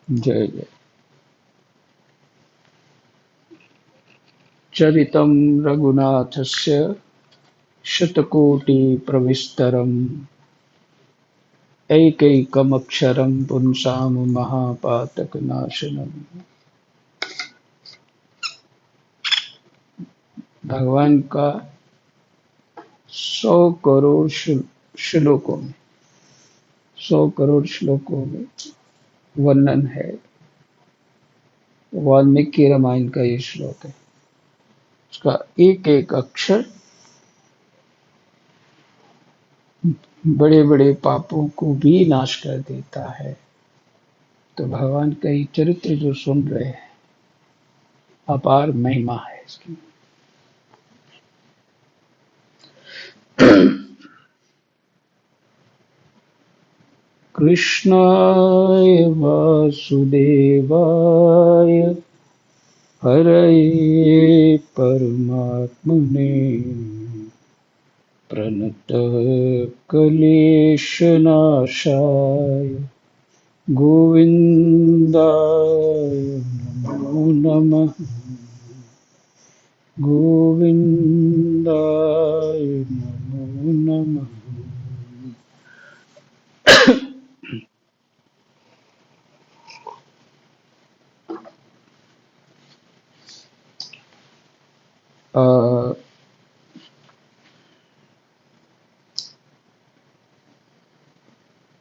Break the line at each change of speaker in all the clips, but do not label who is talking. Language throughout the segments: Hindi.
जय जय। चरितं रघुनाथस्य शतकोटिप्रविस्तरम् एकैकमक्षरं पुंसां महापातकनाशनम्। भगवान का 100 करोड़ श्लोकों में 100 करोड़ श्लोकों में वर्णन है। वाल्मीकि रामायण का ये श्लोक है। उसका एक एक अक्षर बड़े बड़े पापों को भी नाश कर देता है। तो भगवान का ये चरित्र जो सुन रहे हैं, अपार महिमा है इसकी। कृष्णाय वासुदेवाय हरये परमात्मने प्रणतः क्लेशनाशाय गोविन्दाय नमो नमः। गोविन्दाय नमो नमः।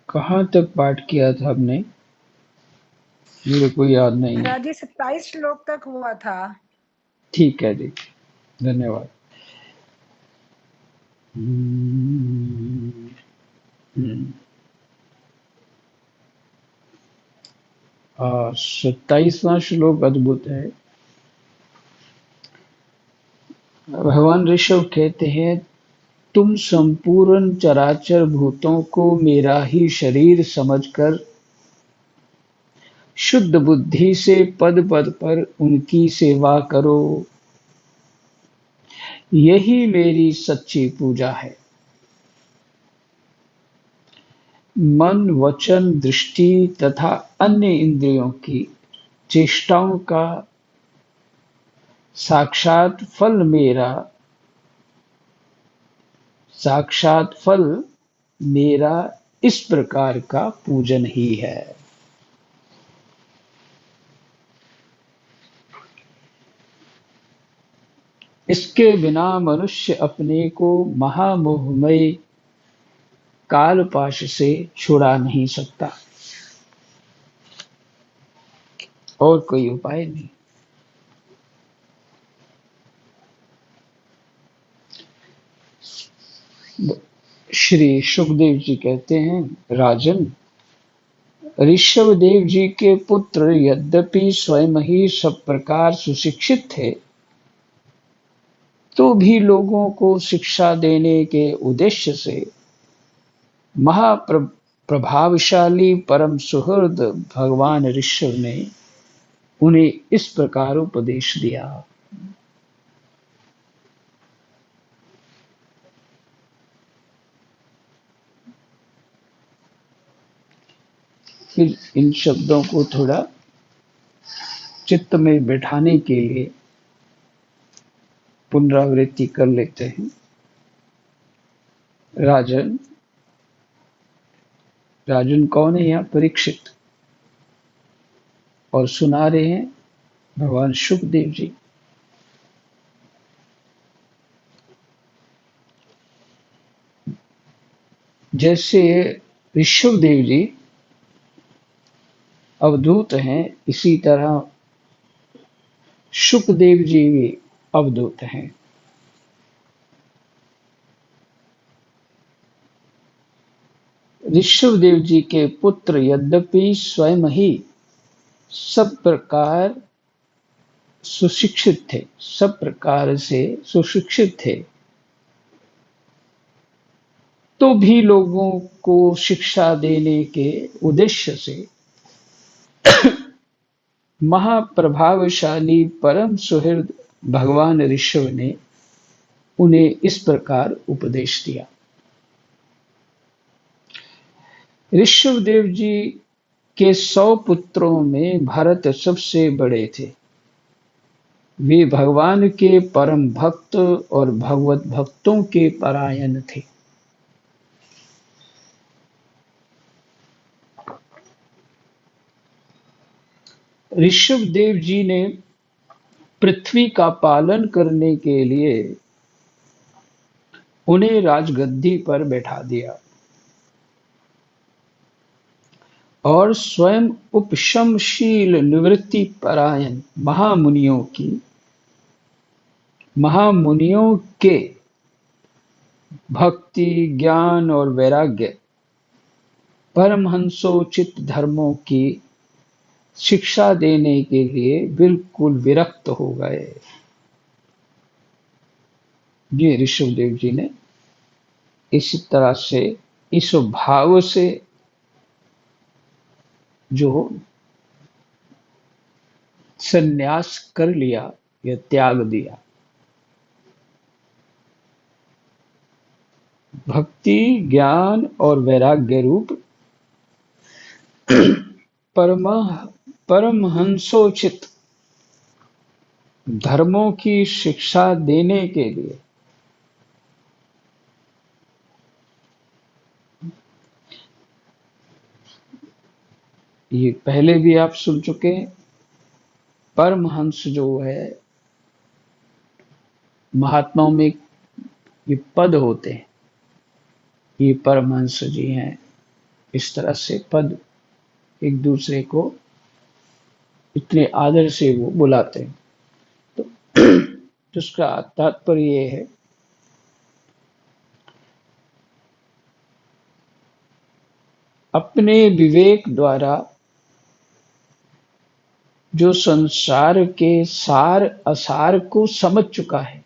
कहाँ तक पाठ किया था हमने? मेरे को याद नहीं है।
राजी 27 श्लोक तक हुआ था।
ठीक है जी, धन्यवाद। 27वां श्लोक अद्भुत है। भगवान ऋषभ कहते हैं, तुम संपूर्ण चराचर भूतों को मेरा ही शरीर समझकर शुद्ध बुद्धि से पद पद पर उनकी सेवा करो। यही मेरी सच्ची पूजा है। मन, वचन, दृष्टि तथा अन्य इंद्रियों की चेष्टाओं का साक्षात फल मेरा इस प्रकार का पूजन ही है। इसके बिना मनुष्य अपने को महामोहमय कालपाश से छुड़ा नहीं सकता। और कोई उपाय नहीं। श्री सुखदेव जी कहते हैं, राजन, ऋषभदेव जी के पुत्र यद्यपि स्वयं ही सब प्रकार सुशिक्षित थे, तो भी लोगों को शिक्षा देने के उद्देश्य से महाप्रभावशाली परम सुहृद भगवान ऋषभ ने उन्हें इस प्रकार उपदेश दिया। फिर इन शब्दों को थोड़ा चित्त में बैठाने के लिए पुनरावृत्ति कर लेते हैं। राजन कौन है यहाँ? परीक्षित। और सुना रहे हैं भगवान सुखदेव जी। जैसे ऋषभदेव जी अवधूत हैं, इसी तरह सुखदेव जी भी अवधूत हैं। ऋषभदेव जी के पुत्र यद्यपि स्वयं ही सब प्रकार सुशिक्षित थे, सब प्रकार से सुशिक्षित थे, तो भी लोगों को शिक्षा देने के उद्देश्य से महाप्रभावशाली परम सुहृद भगवान ऋषभ ने उन्हें इस प्रकार उपदेश दिया। ऋषभदेव जी के 100 पुत्रों में भरत सबसे बड़े थे। वे भगवान के परम भक्त और भगवत भक्तों के परायण थे। ऋषभदेव जी ने पृथ्वी का पालन करने के लिए उन्हें राजगद्दी पर बैठा दिया और स्वयं उपशमशील निवृत्ति परायण महामुनियों के भक्ति, ज्ञान और वैराग्य, परमहंसोचित धर्मों की शिक्षा देने के लिए बिल्कुल विरक्त हो गए। ये ऋषभदेव जी ने इसी तरह से, इस भाव से जो संन्यास कर लिया या त्याग दिया। भक्ति, ज्ञान और वैराग्य रूप परमहंसोचित धर्मों की शिक्षा देने के लिए ये पहले भी आप सुन चुके हैं। परमहंस जो है, महात्माओं में ये पद होते हैं, ये परमहंस जी हैं। इस तरह से पद एक दूसरे को इतने आदर से वो बुलाते हैं। तो उसका तात्पर्य ये है अपने विवेक द्वारा जो संसार के सार असार को समझ चुका है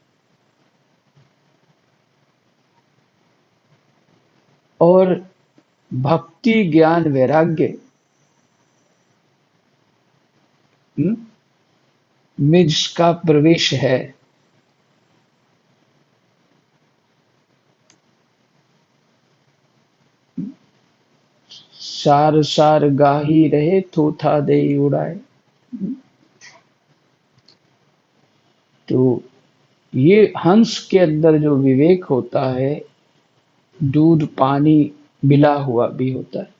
और भक्ति, ज्ञान, वैराग्य में जिसका प्रवेश है, सार सार गाही रहे थोथा दे उड़ाए। तो ये हंस के अंदर जो विवेक होता है, दूध पानी मिला हुआ भी होता है।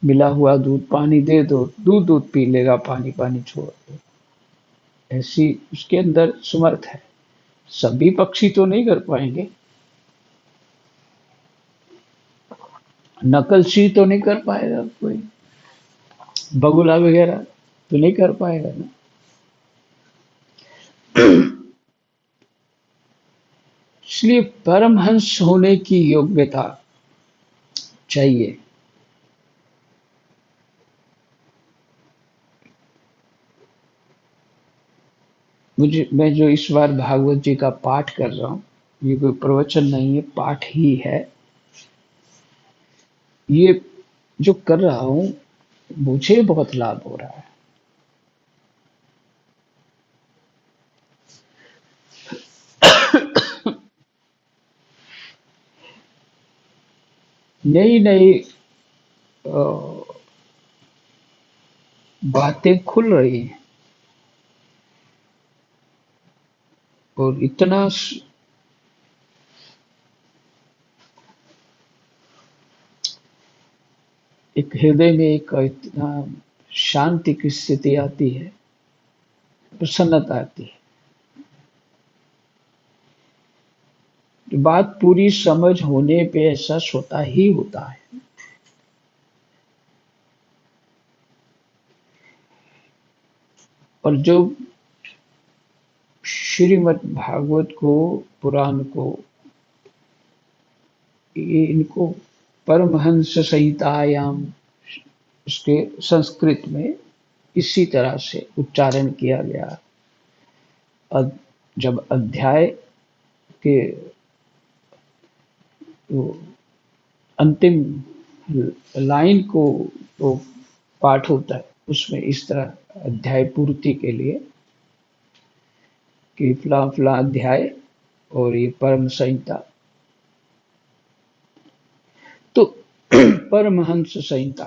मिला हुआ दूध पानी दे दो, दूध दूध पी लेगा, पानी पानी छोड़ दो। ऐसी उसके अंदर समर्थ है। सभी पक्षी तो नहीं कर पाएंगे, नकलची तो नहीं कर पाएगा कोई, बगुला वगैरह तो नहीं कर पाएगा ना। इसलिए परमहंस होने की योग्यता चाहिए। मैं जो इस बार भागवत जी का पाठ कर रहा हूं, ये कोई प्रवचन नहीं है, पाठ ही है। ये जो कर रहा हूं, मुझे बहुत लाभ हो रहा है। नई नई बातें खुल रही हैं और इतना एक हृदय में एक इतना शांति की स्थिति आती है, प्रसन्नता आती है। बात पूरी समझ होने पे ऐसा स्वतः ही होता है। और जो श्रीमद् भागवत को, पुराण को, इनको परमहंस संहितायाम, उसके संस्कृत में इसी तरह से उच्चारण किया गया। जब अध्याय के अंतिम लाइन को तो पाठ होता है, उसमें इस तरह अध्याय पूर्ति के लिए कि फला फला अध्याय और ये परम संहिता, तो परमहंस संहिता,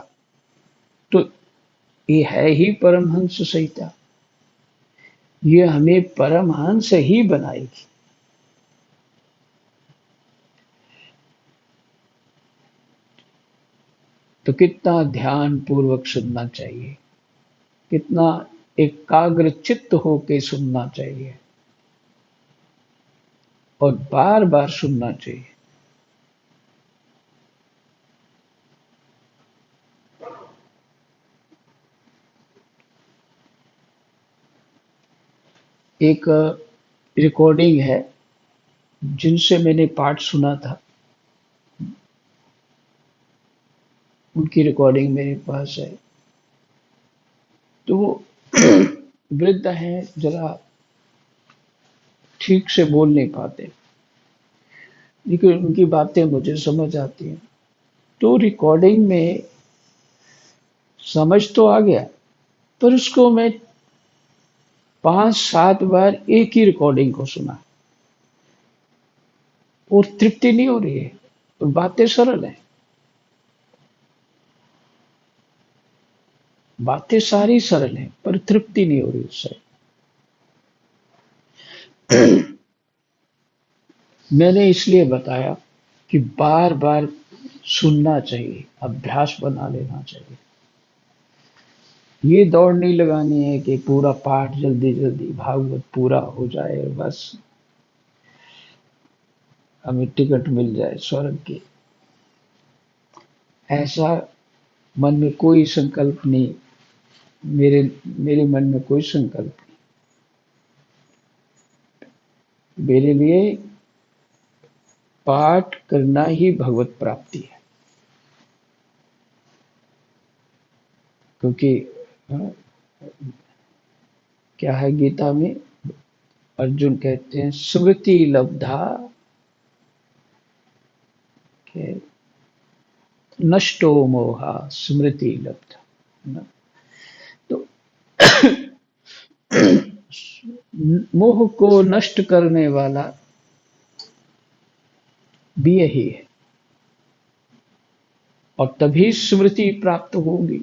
तो ये है ही परमहंस संहिता, ये हमें परमहंस ही बनाएगी। तो कितना ध्यान पूर्वक सुनना चाहिए, कितना एकाग्र चित्त होके सुनना चाहिए और बार बार सुनना चाहिए। एक रिकॉर्डिंग है जिनसे मैंने पाठ सुना था, उनकी रिकॉर्डिंग मेरे पास है। तो वो वृद्ध हैं, जरा ठीक से बोल नहीं पाते, लेकिन उनकी बातें मुझे समझ आती हैं। तो रिकॉर्डिंग में समझ तो आ गया, पर उसको मैं 5-7 बार एक ही रिकॉर्डिंग को सुना और तृप्ति नहीं हो रही है, और बातें सरल हैं, बातें सारी सरल हैं, पर तृप्ति नहीं हो रही उससे। मैंने इसलिए बताया कि बार बार सुनना चाहिए, अभ्यास बना लेना चाहिए। ये दौड़ नहीं लगानी है कि पूरा पाठ जल्दी जल्दी भागवत पूरा हो जाए, बस हमें टिकट मिल जाए स्वर्ग की। ऐसा मन में कोई संकल्प नहीं, मेरे मेरे मन में कोई संकल्प नहीं। मेरे लिए पाठ करना ही भगवत प्राप्ति है, क्योंकि क्या है गीता में, अर्जुन कहते हैं स्मृति लब्धा के नष्टो मोहा स्मृति लब्धा, है ना? तो मोह को नष्ट करने वाला भी यही है, और तभी स्मृति प्राप्त होगी।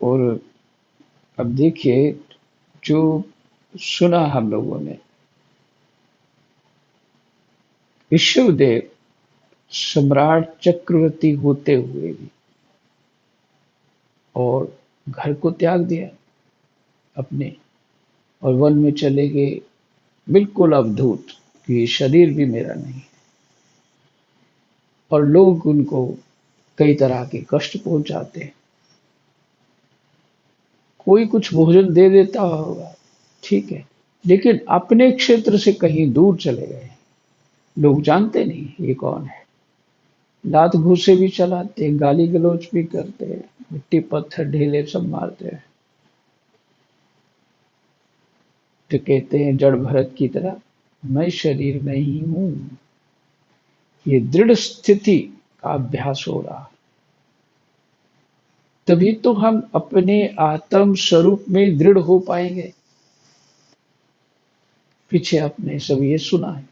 और अब देखिए, जो सुना हम लोगों ने, विष्णुदेव सम्राट चक्रवर्ती होते हुए भी और घर को त्याग दिया अपने, और वन में चले गए, बिल्कुल अवधूत कि ये शरीर भी मेरा नहीं। और लोग उनको कई तरह के कष्ट पहुंचाते हैं। कोई कुछ भोजन दे देता होगा, ठीक है, लेकिन अपने क्षेत्र से कहीं दूर चले गए, लोग जानते नहीं ये कौन है, लात घूसे भी चलाते हैं, गाली गलौज भी करते हैं, मिट्टी पत्थर ढेले सब मारते हैं। तो कहते हैं जड़ भरत की तरह, मैं शरीर नहीं हूं। ये दृढ़ स्थिति का अभ्यास हो रहा, तभी तो हम अपने आत्म स्वरूप में दृढ़ हो पाएंगे। पीछे आपने सब ये सुना है।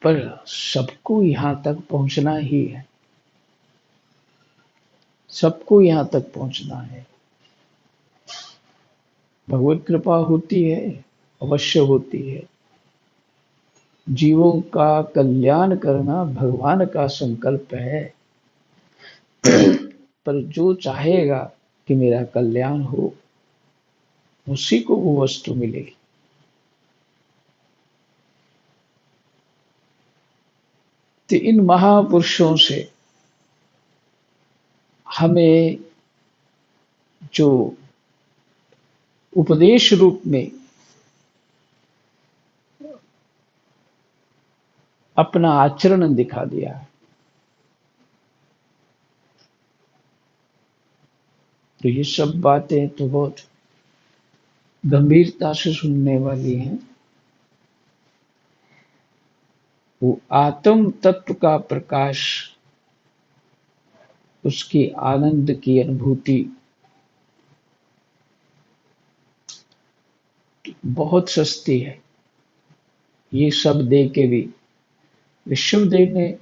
पर सबको यहां तक पहुंचना ही है, सबको यहां तक पहुंचना है। भगवत कृपा होती है, अवश्य होती है। जीवों का कल्याण करना भगवान का संकल्प है, पर जो चाहेगा कि मेरा कल्याण हो, उसी को वो वस्तु मिलेगी। तो इन महापुरुषों से हमें जो उपदेश रूप में अपना आचरण दिखा दिया है, तो ये सब बातें तो बहुत गंभीरता से सुनने वाली हैं। वो आत्म तत्व का प्रकाश, उसकी आनंद की अनुभूति बहुत सस्ती है। ये सब दे के भी विश्वदेव ने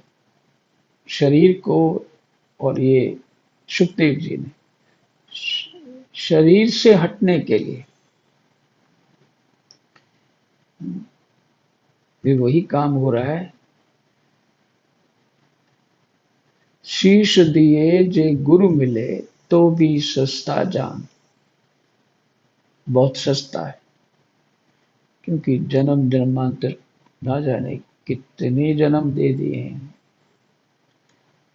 शरीर को, और ये सुखदेव जी ने शरीर से हटने के लिए भी वही काम हो रहा है। शीश दिए जे गुरु मिले तो भी सस्ता जान, बहुत सस्ता है, क्योंकि जन्म जन्मांतर ना जाने कितने जन्म दे दिए हैं,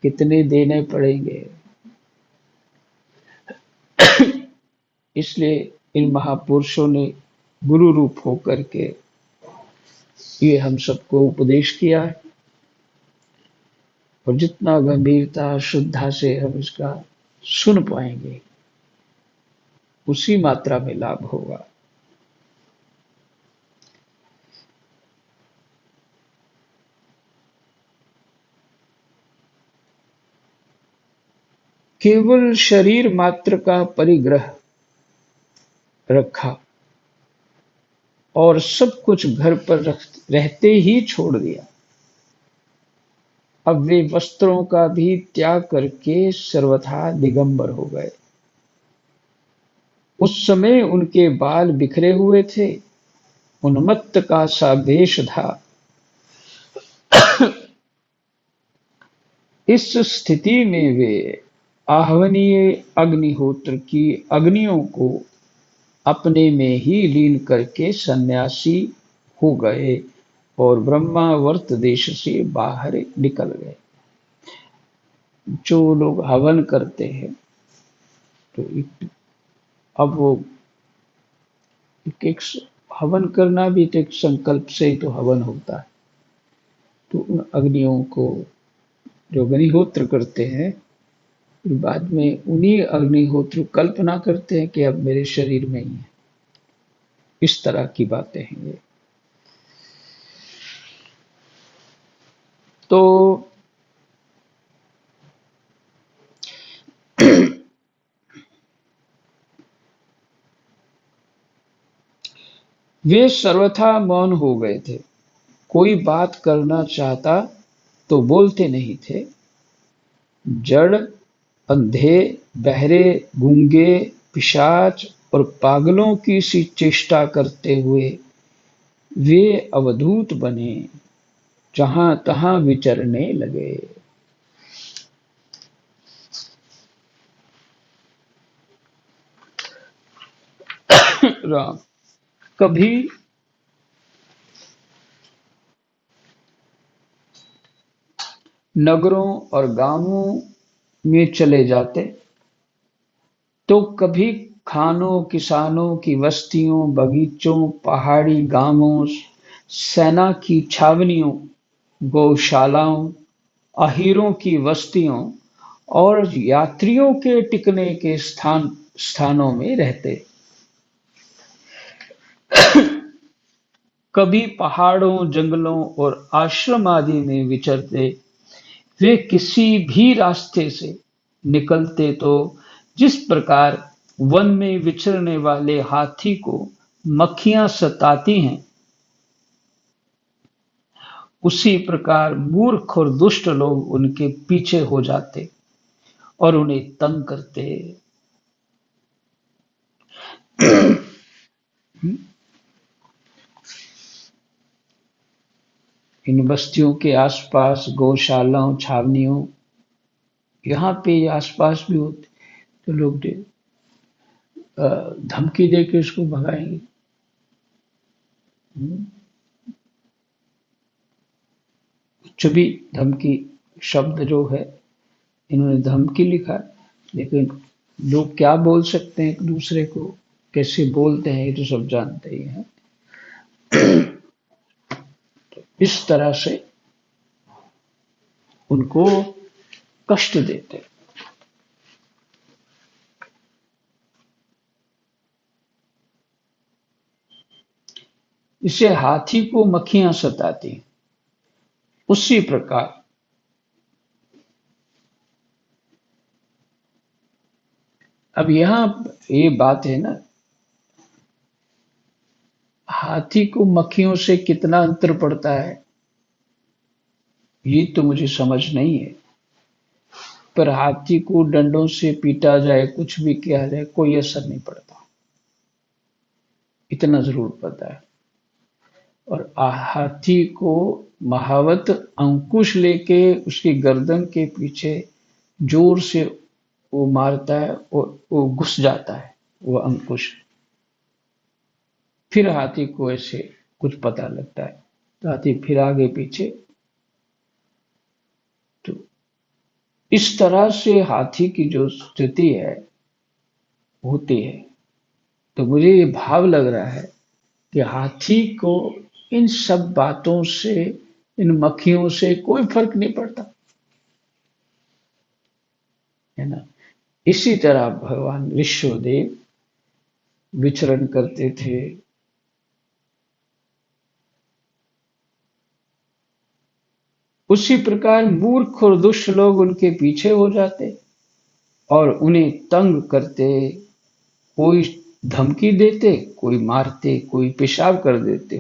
कितने देने पड़ेंगे। इसलिए इन महापुरुषों ने गुरु रूप होकर के ये हम सबको उपदेश किया है, और जितना गंभीरता श्रद्धा से हम इसका सुन पाएंगे उसी मात्रा में लाभ होगा। केवल शरीर मात्र का परिग्रह रखा और सब कुछ घर पर रहते ही छोड़ दिया। अब वे वस्त्रों का भी त्याग करके सर्वथा दिगंबर हो गए। उस समय उनके बाल बिखरे हुए थे, उन्मत्त का सा वेश था। इस स्थिति में वे आहवनीय अग्निहोत्र की अग्नियों को अपने में ही लीन करके सन्यासी हो गए और ब्रह्मावर्त देश से बाहर निकल गए। जो लोग हवन करते हैं तो अब वो एक हवन करना भी तो एक संकल्प से ही तो हवन होता है। तो उन अग्नियों को जो अग्निहोत्र करते हैं, फिर बाद में उन्हीं अग्निहोत्र कल्पना करते हैं कि अब मेरे शरीर में ही है। इस तरह की बातें हैं ये। तो वे सर्वथा मौन हो गए थे। कोई बात करना चाहता तो बोलते नहीं थे। जड़, अंधे, बहरे, गूंगे, पिशाच और पागलों की सी चेष्टा करते हुए वे अवधूत बने, जहां तहां विचरने लगे। राम कभी नगरों और गांवों में चले जाते, तो कभी खानों किसानों की बस्तियों, बगीचों, पहाड़ी गांवों, सेना की छावनियों, गौशालाओं, अहीरों की बस्तियों और यात्रियों के टिकने के स्थानों में रहते। कभी पहाड़ों, जंगलों और आश्रम आदि में विचरते। वे किसी भी रास्ते से निकलते तो जिस प्रकार वन में विचरने वाले हाथी को मक्खियां सताती हैं, उसी प्रकार मूर्ख और दुष्ट लोग उनके पीछे हो जाते और उन्हें तंग करते। इन बस्तियों के आसपास गौशालाओं, छावनियों, यहाँ पे आसपास भी होते तो लोग धमकी दे के उसको भगाएंगे। कुछ भी धमकी शब्द जो है, इन्होंने धमकी लिखा, लेकिन लोग क्या बोल सकते हैं एक दूसरे को, कैसे बोलते हैं, ये तो सब जानते ही हैं। इस तरह से उनको कष्ट देते। इसे हाथी को मक्खियां सताती, उसी प्रकार अब यहां ये बात है ना, हाथी को मक्खियों से कितना अंतर पड़ता है ये तो मुझे समझ नहीं है, पर हाथी को डंडों से पीटा जाए, कुछ भी किया जाए, कोई असर नहीं पड़ता, इतना जरूर पता है। और हाथी को महावत अंकुश लेके उसकी गर्दन के पीछे जोर से वो मारता है और वो घुस जाता है वो अंकुश, फिर हाथी को ऐसे कुछ पता लगता है, तो हाथी फिर आगे पीछे। तो इस तरह से हाथी की जो स्थिति है होती है, तो मुझे ये भाव लग रहा है कि हाथी को इन सब बातों से, इन मक्खियों से कोई फर्क नहीं पड़ता, है ना। इसी तरह भगवान विश्वदेव विचरण करते थे। उसी प्रकार मूर्ख और दुष्ट लोग उनके पीछे हो जाते और उन्हें तंग करते, कोई धमकी देते, कोई मारते, कोई पेशाब कर देते,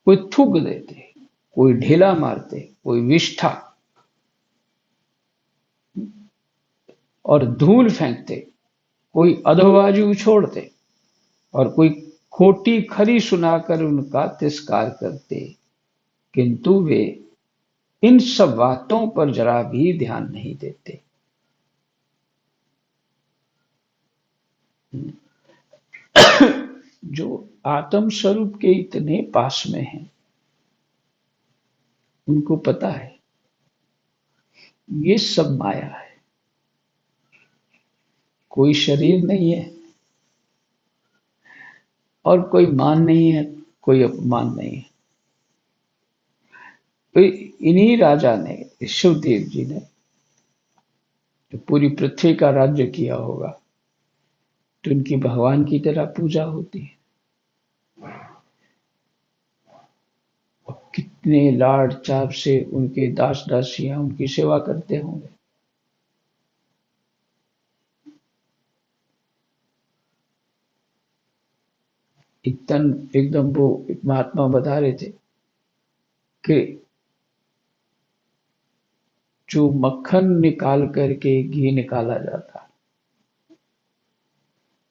कोई थूक देते, कोई ढेला मारते, कोई विष्ठा और धूल फेंकते, कोई अधोबाजू छोड़ते और कोई खोटी खरी सुनाकर उनका तिरस्कार करते, किंतु वे इन सब बातों पर जरा भी ध्यान नहीं देते। जो आत्म स्वरूप के इतने पास में हैं, उनको पता है ये सब माया है, कोई शरीर नहीं है और कोई मान नहीं है, कोई अपमान नहीं है। तो इन्हीं राजा ने, शिवदेव जी ने जो पूरी पृथ्वी का राज्य किया होगा, तो उनकी भगवान की तरह पूजा होती है। और कितने लाड चाव से उनके दास दासियां उनकी सेवा करते होंगे। एकदम वो एक महात्मा बता रहे थे कि जो मक्खन निकाल करके घी निकाला जाता,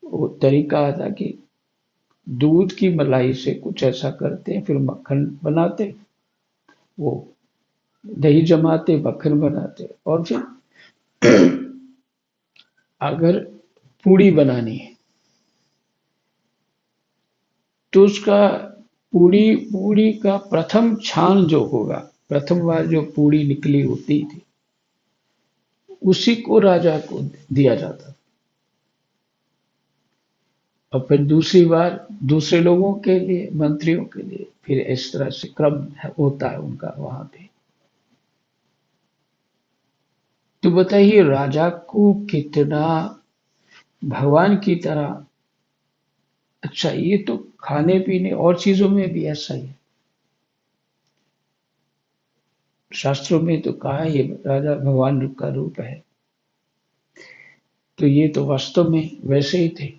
वो तरीका था कि दूध की मलाई से कुछ ऐसा करते, फिर मक्खन बनाते, वो दही जमाते, मक्खन बनाते, और फिर अगर पूड़ी बनानी है तो उसका पूड़ी पूड़ी का प्रथम छान जो होगा, प्रथम बार जो पूड़ी निकली होती थी, उसी को राजा को दिया जाता, और फिर दूसरी बार दूसरे लोगों के लिए, मंत्रियों के लिए, फिर इस तरह से क्रम होता है उनका वहां पे। तो बताइए राजा को कितना भगवान की तरह। अच्छा, ये तो खाने पीने और चीजों में भी ऐसा ही है। शास्त्रों में तो कहा है ये राजा भगवान का रूप है, तो ये तो वास्तव में वैसे ही थे।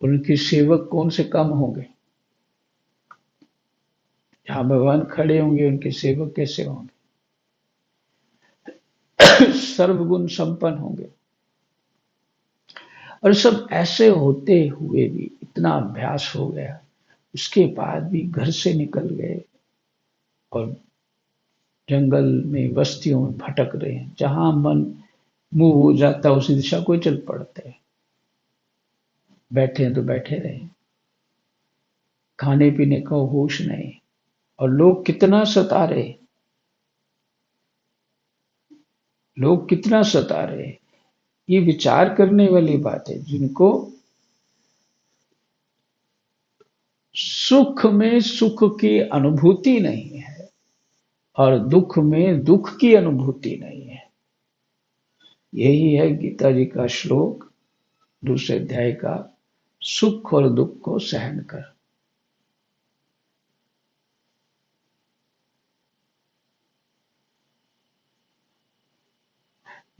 उनके सेवक कौन से कम होंगे? जहां भगवान खड़े होंगे उनके सेवक कैसे होंगे? सर्वगुण संपन्न होंगे। और सब ऐसे होते हुए भी इतना अभ्यास हो गया, उसके बाद भी घर से निकल गए और जंगल में, बस्तियों में भटक रहे हैं, जहां मन मुंह हो जाता उसी दिशा को चल पड़ते हैं। बैठे हैं तो बैठे रहे, खाने पीने का होश नहीं। और लोग कितना सता रहे, लोग कितना सता रहे, ये विचार करने वाली बात है। जिनको सुख में सुख की अनुभूति नहीं है और दुख में दुख की अनुभूति नहीं है, यही है गीता जी का श्लोक, दूसरे अध्याय का, सुख और दुख को सहन कर।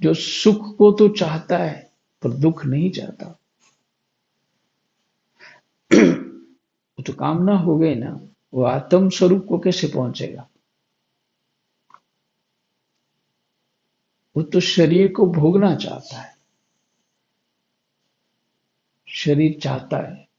जो सुख को तो चाहता है पर दुख नहीं चाहता, वो तो कामना हो गई ना, वो आत्म स्वरूप को कैसे पहुंचेगा? वो तो शरीर को भोगना चाहता है, शरीर चाहता है।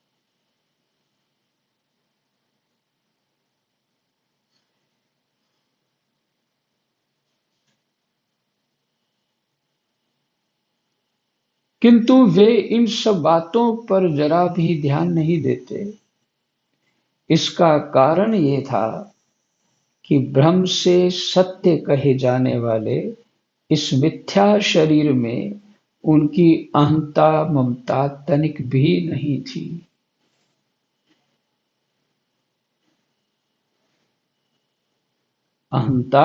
किंतु वे इन सब बातों पर जरा भी ध्यान नहीं देते। इसका कारण ये था कि भ्रम से सत्य कहे जाने वाले इस मिथ्या शरीर में उनकी अहंता ममता तनिक भी नहीं थी। अहंता,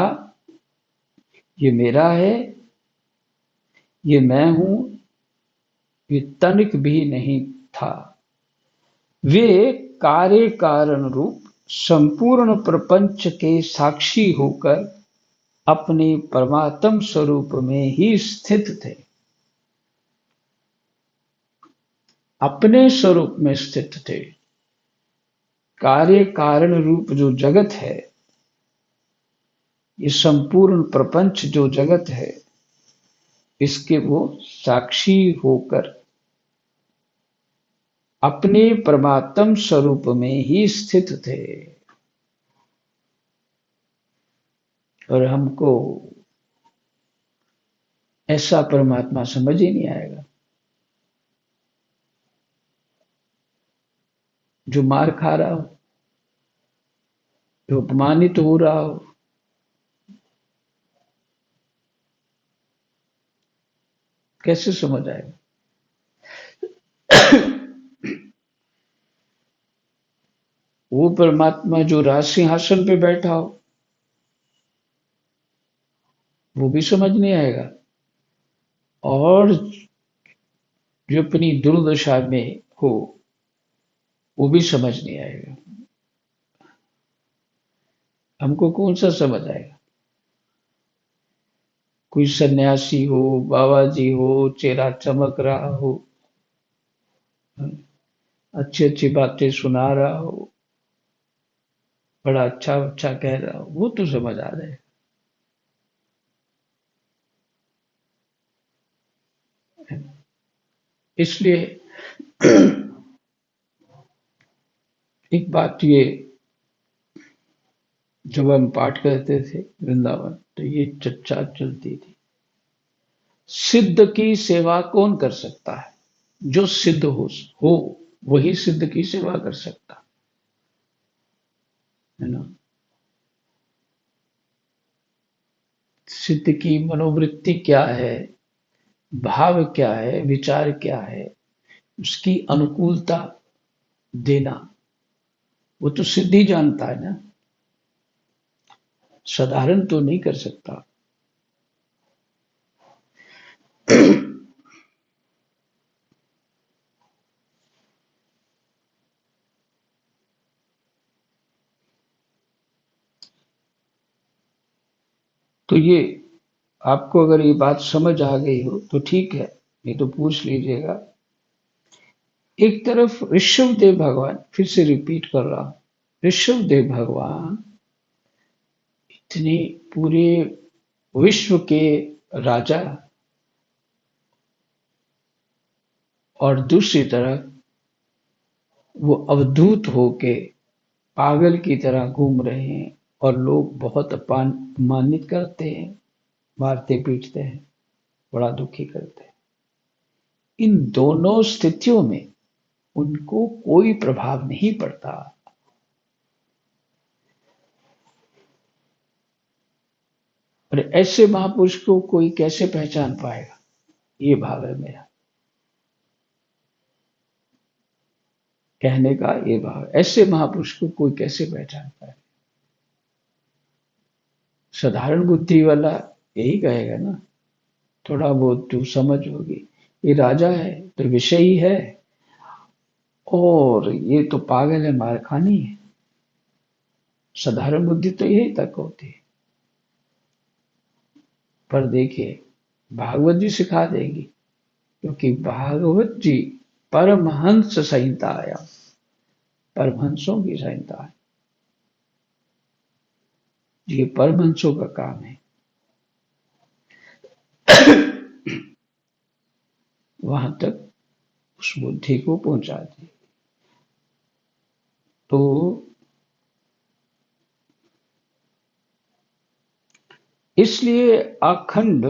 ये मेरा है, ये मैं हूं, ये तनिक भी नहीं था। वे कार्य कारण रूप संपूर्ण प्रपंच के साक्षी होकर अपने परमात्म स्वरूप में ही स्थित थे, अपने स्वरूप में स्थित थे। कार्य कारण रूप जो जगत है, ये संपूर्ण प्रपंच जो जगत है, इसके वो साक्षी होकर अपने परमात्म स्वरूप में ही स्थित थे। और हमको ऐसा परमात्मा समझ ही नहीं आएगा, जो मार खा रहा हो, जो अपमानित हो रहा हो, कैसे समझ आएगा? वो परमात्मा जो राज सिंहासन पे बैठा हो, वो भी समझ नहीं आएगा। और जो अपनी दुर्दशा में हो, वो भी समझ नहीं आएगा। हमको कौन सा समझ आएगा? कोई सन्यासी हो, बाबा जी हो, चेहरा चमक रहा हो, अच्छी अच्छी बातें सुना रहा हो, बड़ा अच्छा अच्छा कह रहा हो, वो तो समझ आ जाए। इसलिए एक बात ये, जब हम पाठ करते थे वृंदावन, तो ये चर्चा चलती थी, सिद्ध की सेवा कौन कर सकता है? जो सिद्ध हो वही सिद्ध की सेवा कर सकता है ना। सिद्ध की मनोवृत्ति क्या है, भाव क्या है, विचार क्या है, उसकी अनुकूलता देना, वो तो सिद्ध ही जानता है ना, साधारण तो नहीं कर सकता। तो ये आपको अगर ये बात समझ आ गई हो तो ठीक है, नहीं तो पूछ लीजिएगा। एक तरफ ऋषभदेव भगवान, फिर से रिपीट कर रहा हूं, ऋषभदेव भगवान इतने पूरे विश्व के राजा, और दूसरी तरफ वो अवधूत होके पागल की तरह घूम रहे हैं, और लोग बहुत अपमानित करते हैं, मारते पीटते हैं, बड़ा दुखी करते हैं। इन दोनों स्थितियों में उनको कोई प्रभाव नहीं पड़ता। और ऐसे महापुरुष को कोई कैसे पहचान पाएगा? ये भाव है मेरा, कहने का ये भाव है। ऐसे महापुरुष को कोई कैसे पहचान पाए? साधारण बुद्धि वाला यही कहेगा ना, थोड़ा बहुत जो समझ होगी, ये राजा है तो विषयी है, और ये तो पागल है, मार खानी है। साधारण बुद्धि तो यही तक होती है। पर देखिए, भागवत जी सिखा देंगी, क्योंकि भागवत जी परमहंस संहिताया, परमहंसों की संहिता है। ये परमहंसों का काम है वहां तक उस बुद्धि को पहुंचा दी। तो इसलिए अखंड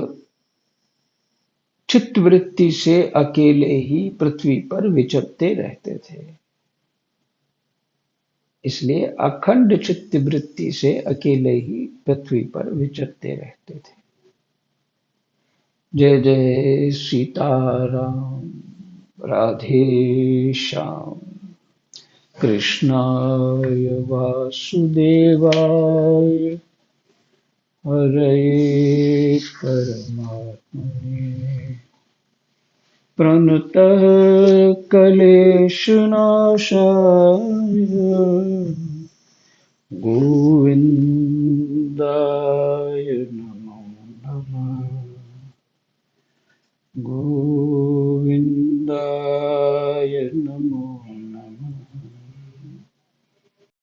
चित्तवृत्ति से अकेले ही पृथ्वी पर विचरते रहते थे। इसलिए अखंड चित्तवृत्ति से अकेले ही पृथ्वी पर विचरते रहते थे। जय जय सीताराम, राधे श्याम, कृष्णाय वासुदेवाय, हरे परमात्मने, प्रणतः क्लेशनाशाय, गोविन्दाय नमो नमः।